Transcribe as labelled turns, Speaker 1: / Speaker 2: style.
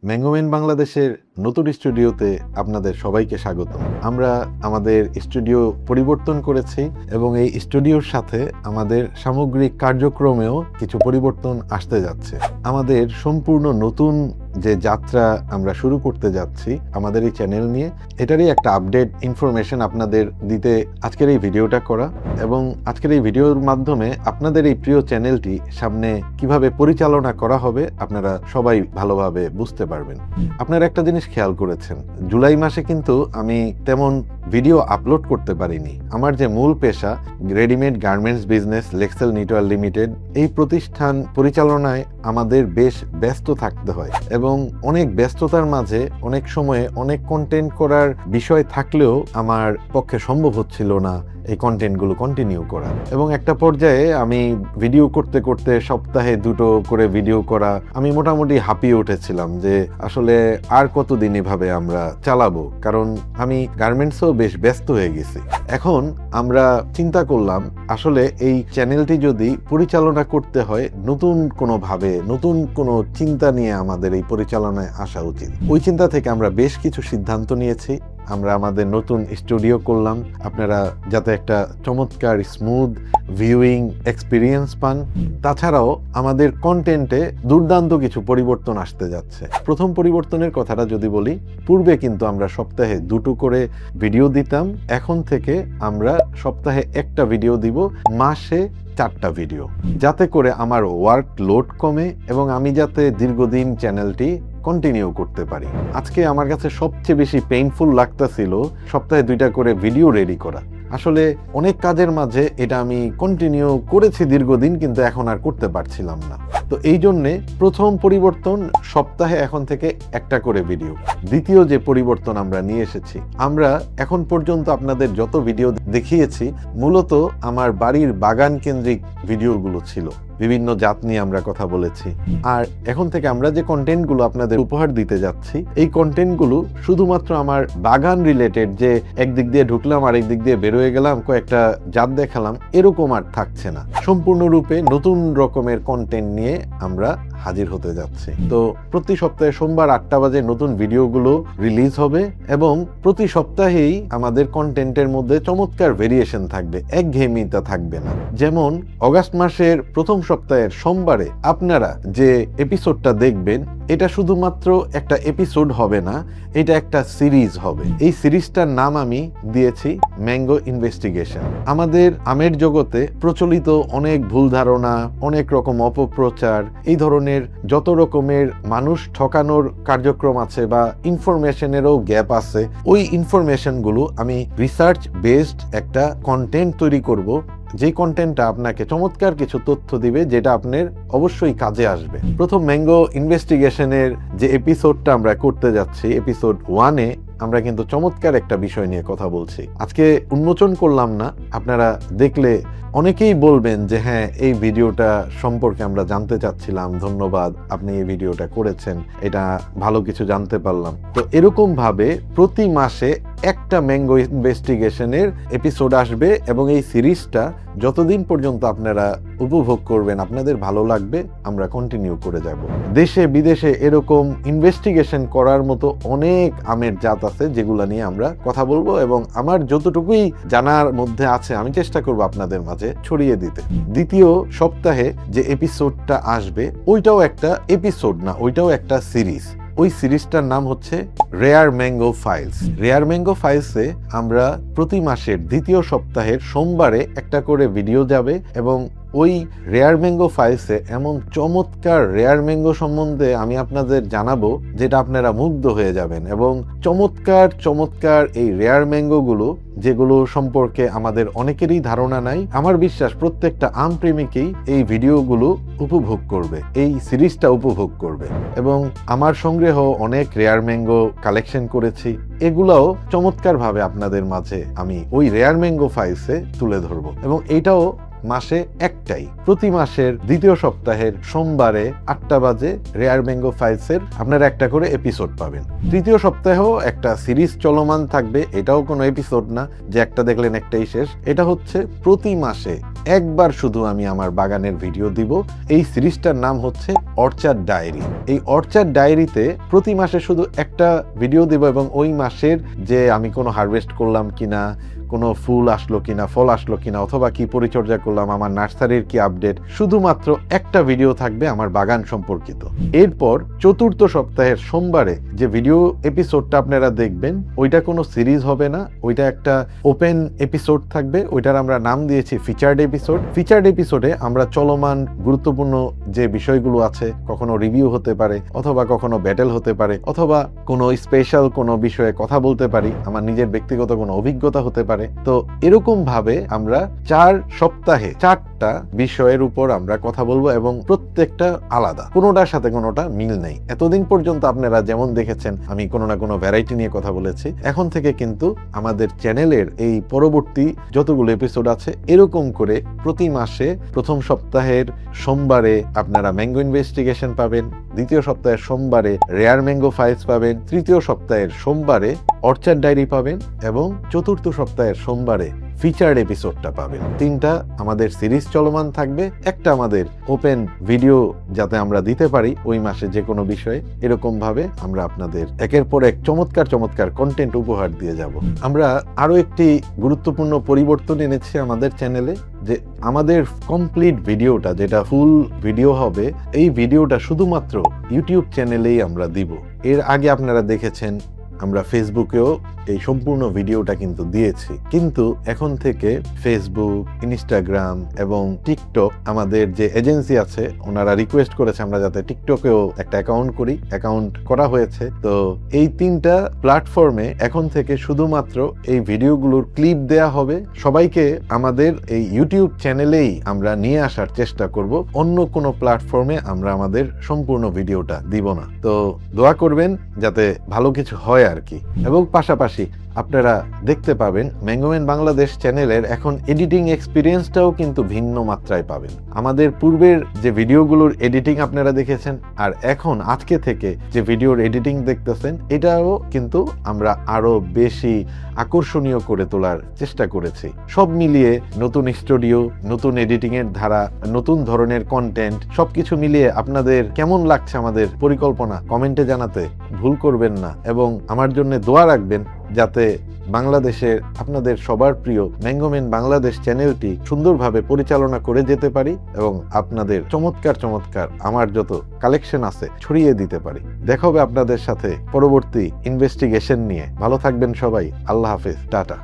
Speaker 1: ম্যাঙ্গোম্যান বাংলাদেশের নতুন স্টুডিওতে আপনাদের সবাইকে স্বাগত। আমরা আমাদের স্টুডিও পরিবর্তন করেছি এবং এই স্টুডিওর সাথে আমাদের সামগ্রিক কার্যক্রমেও কিছু পরিবর্তন আসতে যাচ্ছে। আমাদের সম্পূর্ণ নতুন যে যাত্রা আমরা শুরু করতে যাচ্ছি আমাদের এই চ্যানেল নিয়ে, এটারই একটা আপডেট ইনফরমেশন আপনাদের দিতে আজকের এই ভিডিওটা করা, এবং আজকের এই ভিডিওর মাধ্যমে আপনাদের এই প্রিয় চ্যানেলটি সামনে কিভাবে পরিচালনা করা হবে আপনারা সবাই ভালোভাবে বুঝতে পারবেন। আপনারা একটা জিনিস খেয়াল করেছেন, জুলাই মাসে কিন্তু আমি তেমন ভিডিও আপলোড করতে পারিনি। আমার যে মূল পেশা readymade garments business Lexel knitwear limited, এই প্রতিষ্ঠান পরিচালনায় আমাদের বেশ ব্যস্ত থাকতে হয় এবং অনেক ব্যস্ততার মাঝে অনেক সময়ে অনেক কন্টেন্ট করার বিষয় থাকলেও আমার পক্ষে সম্ভব হচ্ছিল না এই কন্টেন্টগুলো কন্টিনিউ করা। এবং একটা পর্যায়ে আমি ভিডিও করতে করতে সপ্তাহে 2টো করে ভিডিও করা, আমি মোটামুটি হাঁপিয়ে উঠেছিলাম যে আসলে আর কতদিন এভাবে আমরা চালাবো, কারণ আমি গার্মেন্টসেও বেশ ব্যস্ত হয়ে গেছি। এখন আমরা চিন্তা করলাম আসলে এই চ্যানেলটি যদি পরিচালনা করতে হয় নতুন কোনোভাবে, নতুন কোনো চিন্তা নিয়ে আমাদের এই পরিচালনায় আসা উচিত। ওই চিন্তা থেকে আমরা বেশ কিছু সিদ্ধান্ত নিয়েছি। আমরা আমাদের নতুন স্টুডিও করলাম, আপনারা যাতে একটা চমৎকার স্মুথ ভিউইং এক্সপিরিয়েন্স পান। তাছাড়াও আমাদের কন্টেন্টে দুর্দান্ত কিছু পরিবর্তন আসতে যাচ্ছে। প্রথম পরিবর্তনের কথাটা যদি বলি, পূর্বে কিন্তু আমরা সপ্তাহে 2টো করে ভিডিও দিতাম, এখন থেকে আমরা সপ্তাহে 1টা ভিডিও দিব, মাসে 4টা ভিডিও, যাতে করে আমার ওয়ার্ক লোড কমে এবং আমি যাতে দীর্ঘদিন চ্যানেলটি কন্টিনিউ করতে পারি। আজকে আমার কাছে সবচেয়ে বেশি পেইনফুল লাগতেছিল সপ্তাহে 2টা করে ভিডিও রেডি করা। আসলে অনেক কাজের মাঝে এটা আমি কন্টিনিউ করেছি দীর্ঘদিন, কিন্তু এখন আর করতে পারছিলাম না। তো এই জন্যে প্রথম পরিবর্তন, সপ্তাহে এখন থেকে 1টা করে ভিডিও। দ্বিতীয় যে পরিবর্তন আমরা নিয়ে এসেছি, আমরা এখন পর্যন্ত আপনাদের যত ভিডিও দেখিয়েছি মূলত আমার বাড়ির বাগান কেন্দ্রিক ভিডিওগুলো ছিল, বিভিন্ন জাত নিয়ে আমরা কথা বলেছি। আর এখন থেকে আমরা যে কন্টেন্টগুলো আপনাদের উপহার দিতে যাচ্ছি, এই কন্টেন্টগুলো শুধুমাত্র আমার বাগান রিলেটেড, যে একদিক দিয়ে ঢুকলাম আর একদিক দিয়ে বেরোয় গেলাম, কয়েকটা জাত দেখালাম, এরকম আর থাকছে না। সম্পূর্ণরূপে নতুন রকমের কন্টেন্ট নিয়ে আমরা হাজির হতে যাচ্ছি। তো প্রতি সপ্তাহে সোমবার 8টা বাজে নতুন ভিডিওগুলো রিলিজ হবে এবং প্রতি সপ্তাহেই আমাদের কন্টেন্টের মধ্যে চমৎকার ভেরিয়েশন থাকবে, একঘেয়েমিতা থাকবে না। যেমন অগাস্ট মাসের প্রথম সপ্তাহের সোমবারে আপনারা যে এপিসোডটা দেখবেন, এটা শুধুমাত্র একটা এপিসোড হবে না, এটা একটা সিরিজ হবে। এই সিরিজটার নাম আমি দিয়েছি ম্যাঙ্গো ইনভেস্টিগেশন। আমাদের আমের জগতে প্রচলিত অনেক ভুল ধারণা, অনেক রকম অপপ্রচার, এই ধরনের যত রকমের মানুষ ঠকানোর কার্যক্রম আছে বা ইনফরমেশনেরও গ্যাপ আছে, ওই ইনফরমেশনগুলো আমি রিসার্চ বেসড একটা কন্টেন্ট তৈরি করব, যে কন্টেন্টটা আপনাকে চমৎকার কিছু তথ্য দিবে, যেটা আপনার অবশ্যই কাজে আসবে। প্রথম ম্যাঙ্গো ইনভেস্টিগেশনের যে এপিসোডটা আমরা করতে যাচ্ছি, এপিসোড 1-এ আমরা কিন্তু চমৎকার একটা বিষয় নিয়ে কথা বলছি। আজকে উন্মোচন করলাম না, আপনারা দেখলে অনেকেই বলবেন যে হ্যাঁ, এই ভিডিওটা সম্পর্কে আমরা জানতে চাচ্ছিলাম, ধন্যবাদ আপনি এই ভিডিওটা করেছেন, এটা ভালো কিছু জানতে পারলাম। তো এরকম ভাবে প্রতি মাসে একটা ম্যাঙ্গো ইনভেস্টিগেশনের এপিসোড আসবে এবং এই সিরিজটা যতদিন পর্যন্ত আপনারা উপভোগ করবেন, আপনাদের ভালো লাগবে, আমরা কন্টিনিউ করে যাব। দেশে বিদেশে এরকম ইনভেস্টিগেশন করার মতো অনেক আমের জাত আছে, যেগুলো নিয়ে আমরা কথা বলবো এবং আমার যতটুকুই জানার মধ্যে আছে আমি চেষ্টা করব আপনাদের মাঝে ছড়িয়ে দিতে। দ্বিতীয় সপ্তাহে যে এপিসোডটা আসবে, ওইটাও একটা এপিসোড না, ওইটাও একটা সিরিজ। ওই সিরিজটার নাম হচ্ছে rare mango files. Rare mango ফাইলসে আমরা প্রতি মাসের দ্বিতীয় সপ্তাহের সোমবারে 1টা করে ভিডিও যাবে এবং ওই রেয়ার ম্যাঙ্গো ফাইলসে এমন চমৎকার রেয়ার ম্যাঙ্গো সম্বন্ধে আমি আপনাদের জানাবো, যেটা আপনারা মুগ্ধ হয়ে যাবেন। এবং চমৎকার চমৎকার এই রেয়ার ম্যাঙ্গোগুলো, যেগুলো সম্পর্কে আমাদের অনেকেরই ধারণা নাই, আমার বিশ্বাস প্রত্যেকটা আম প্রেমিকেই এই ভিডিওগুলো উপভোগ করবে, এই সিরিজটা উপভোগ করবে। এবং আমার সংগ্রহ অনেক রেয়ার ম্যাঙ্গো কালেকশন করেছি, এগুলাও চমৎকারভাবে আপনাদের মাঝে আমি ওই রেয়ার ম্যাঙ্গো ফাইলসে তুলে ধরবো। এবং এইটাও মাসে 1টাই, প্রতি মাসের দ্বিতীয় সপ্তাহের সোমবারে 8টা বাজে রেয়ার ম্যাঙ্গো ফাইলসের আপনারা 1টা করে এপিসোড পাবেন। তৃতীয় সপ্তাহেও একটা সিরিজ চলমান থাকবে, এটাও কোনো এপিসোড না যে একটা দেখলেন একটাই শেষ। এটা হচ্ছে প্রতি মাসে একবার শুধু আমি আমার বাগানের ভিডিও দিব। এই সিরিজটার নাম হচ্ছে অর্চার্ড ডায়েরি। এই অর্চার্ড ডায়েরিতে প্রতি মাসে শুধু একটা ভিডিও দেব এবং ওই মাসের যে আমি কোনো হারভেস্ট করলাম কিনা, কোনো ফুল আসলো কিনা, ফল আসলো কিনা, অথবা কি পরিচর্যা করলাম, আমার নার্সারির কি আপডেট, শুধুমাত্র একটা ভিডিও থাকবে আমার বাগান সম্পর্কিত। এরপর চতুর্থ সপ্তাহের সোমবারে যে ভিডিও এপিসোডটা আপনারা দেখবেন ওইটা কোনো সিরিজ হবে না, ওইটা একটা ওপেন এপিসোড থাকবে। ওইটার আমরা নাম দিয়েছি ফিচার্ড এপিসোড। ফিচার্ড এপিসোডে আমরা চলমান গুরুত্বপূর্ণ যে বিষয়গুলো আছে, কখনো রিভিউ হতে পারে, অথবা কখনো ব্যাটেল হতে পারে, অথবা কোনো স্পেশাল কোনো বিষয়ে কথা বলতে পারি, আমার নিজের ব্যক্তিগত কোনো অভিজ্ঞতা হতে পারে। তো এরকম ভাবে আমরা 4 সপ্তাহে 4টা বিষয়ের উপর আমরা কথা বলবো এবং প্রত্যেকটা আলাদা, কোনোটার সাথে কোনোটা মিল নেই। এতদিন পর্যন্ত আপনারা যেমন দেখেছেন আমি কোনো না কোনো ভ্যারাইটি নিয়ে কথা বলেছি, এখন থেকে কিন্তু আমাদের চ্যানেলের এই পরবর্তী যতগুলো এপিসোড আছে এরকম করে প্রতি মাসে প্রথম সপ্তাহের সোমবারে আপনারা ম্যাঙ্গো ইনভেস্টিগেশন পাবেন, দ্বিতীয় সপ্তাহের সোমবারে রেয়ার ম্যাঙ্গো ফাইলস পাবেন, তৃতীয় সপ্তাহের সোমবারে অর্চার্ড ডায়েরি পাবেন এবং চতুর্থ সপ্তাহের সোমবারে ফিচার্ড এপিসোডটা পাবেন। 3টা আমাদের সিরিজ চলমান থাকবে, একটা আমাদের ওপেন ভিডিও যাতে আমরা দিতে পারি ওই মাসে যে কোনো বিষয়ে। এরকম ভাবে আমরা আপনাদের একের পর এক চমৎকার চমৎকার কন্টেন্ট উপহার দিয়ে যাব। আমরা আরো একটি গুরুত্বপূর্ণ পরিবর্তন এনেছি আমাদের চ্যানেলে, যে আমাদের কমপ্লিট ভিডিওটা যেটা ফুল ভিডিও হবে, এই ভিডিওটা শুধুমাত্র ইউটিউব চ্যানেলেই আমরা দিব। এর আগে আপনারা দেখেছেন আমরা ফেসবুকেও এই সম্পূর্ণ ভিডিওটা কিন্তু দিয়েছি, কিন্তু এখন থেকে ফেসবুক, ইনস্টাগ্রাম এবং টিকটক, আমাদের যে এজেন্সি আছে ওনারা রিকোয়েস্ট করেছে আমরা যাতে টিকটকেও একটা অ্যাকাউন্ট করি, অ্যাকাউন্ট করা হয়েছে। তো এই 3টা প্ল্যাটফর্মে এখন থেকে শুধুমাত্র এই ভিডিওগুলোর ক্লিপ দেয়া হবে। সবাইকে আমাদের এই ইউটিউব চ্যানেলেই আমরা নিয়ে আসার চেষ্টা করব, অন্য কোনো প্ল্যাটফর্মে আমরা আমাদের সম্পূর্ণ ভিডিওটা দিব না। তো দোয়া করবেন যাতে ভালো কিছু হয় আর কি। এবং পাশাপাশি আপনারা দেখতে পাবেন ম্যাঙ্গোম্যান বাংলাদেশ চ্যানেলের এখন এডিটিং এক্সপিরিয়েন্সটাও কিন্তু ভিন্ন মাত্রায় পাবেন। আমাদের পূর্বের যে ভিডিওগুলোর এডিটিং আপনারা দেখেছেন আর এখন আজকে থেকে যে ভিডিওর এডিটিং দেখতেছেন, এটাও কিন্তু আমরা আরো বেশি আকর্ষণীয় করে তোলার চেষ্টা করেছি। সব মিলিয়ে নতুন স্টুডিও, নতুন এডিটিং এর ধারা, নতুন ধরনের কন্টেন্ট, সবকিছু মিলিয়ে আপনাদের কেমন লাগছে আমাদের পরিকল্পনা কমেন্টে জানাতে ভুল করবেন না। এবং আমার জন্য দোয়া রাখবেন যাতে বাংলাদেশের আপনাদের সবার প্রিয় ম্যাঙ্গোম্যান বাংলাদেশ চ্যানেলটি সুন্দরভাবে পরিচালনা করে যেতে পারি এবং আপনাদের চমৎকার চমৎকার আমার যত কালেকশন আছে ছড়িয়ে দিতে পারি। দেখা হবে আপনাদের সাথে পরবর্তী ইনভেস্টিগেশন নিয়ে। ভালো থাকবেন সবাই। আল্লাহ হাফেজ, টাটা।